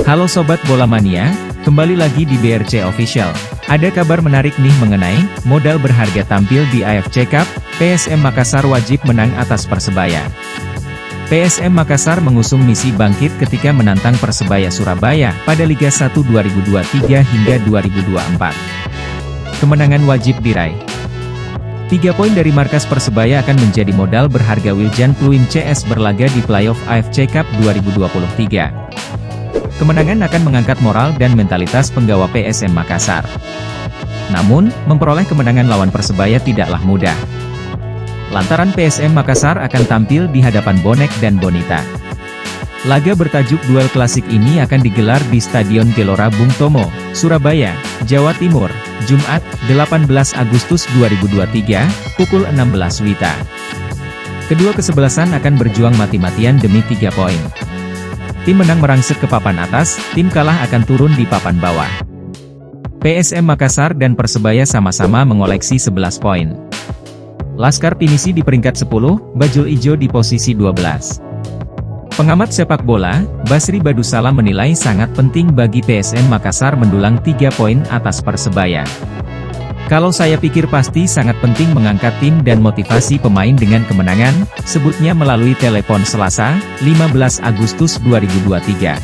Halo Sobat Bola Mania, kembali lagi di BRC Official. Ada kabar menarik nih mengenai modal berharga tampil di AFC Cup. PSM Makassar wajib menang atas Persebaya. PSM Makassar mengusung misi bangkit ketika menantang Persebaya Surabaya pada Liga 1 2023 hingga 2024. Kemenangan wajib diraih. 3 poin dari markas Persebaya akan menjadi modal berharga Wiljan Pluim CS berlaga di playoff AFC Cup 2023. Kemenangan akan mengangkat moral dan mentalitas penggawa PSM Makassar. Namun, memperoleh kemenangan lawan Persebaya tidaklah mudah. Lantaran PSM Makassar akan tampil di hadapan bonek dan bonita. Laga bertajuk duel klasik ini akan digelar di Stadion Gelora Bung Tomo, Surabaya, Jawa Timur, Jumat, 18 Agustus 2023, pukul 16 WITA. Kedua kesebelasan akan berjuang mati-matian demi 3 poin. Tim menang merangsek ke papan atas, tim kalah akan turun di papan bawah. PSM Makassar dan Persebaya sama-sama mengoleksi 11 poin. Laskar Pinisi di peringkat 10, Bajul Ijo di posisi 12. Pengamat sepak bola, Basri Badusalam menilai sangat penting bagi PSM Makassar mendulang 3 poin atas Persebaya. Kalau saya pikir pasti sangat penting mengangkat tim dan motivasi pemain dengan kemenangan, sebutnya melalui telepon Selasa, 15 Agustus 2023.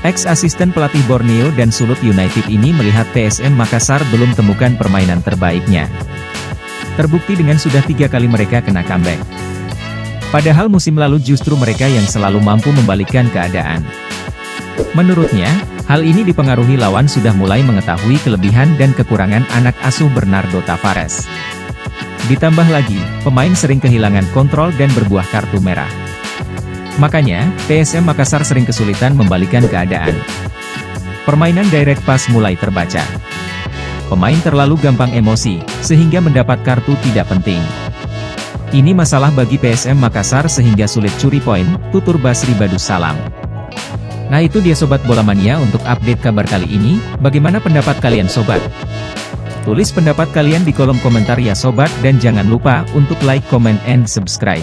Ex-asisten pelatih Borneo dan Sulut United ini melihat PSM Makassar belum temukan permainan terbaiknya. Terbukti dengan sudah 3 kali mereka kena comeback. Padahal musim lalu justru mereka yang selalu mampu membalikkan keadaan. Menurutnya, hal ini dipengaruhi lawan sudah mulai mengetahui kelebihan dan kekurangan anak asuh Bernardo Tavares. Ditambah lagi, pemain sering kehilangan kontrol dan berbuah kartu merah. Makanya, PSM Makassar sering kesulitan membalikkan keadaan. Permainan direct pass mulai terbaca. Pemain terlalu gampang emosi, sehingga mendapat kartu tidak penting. Ini masalah bagi PSM Makassar sehingga sulit curi poin, tutur Basri Badusalam. Nah itu dia Sobat Bola Mania untuk update kabar kali ini, bagaimana pendapat kalian Sobat? Tulis pendapat kalian di kolom komentar ya Sobat dan jangan lupa untuk like, comment, and subscribe.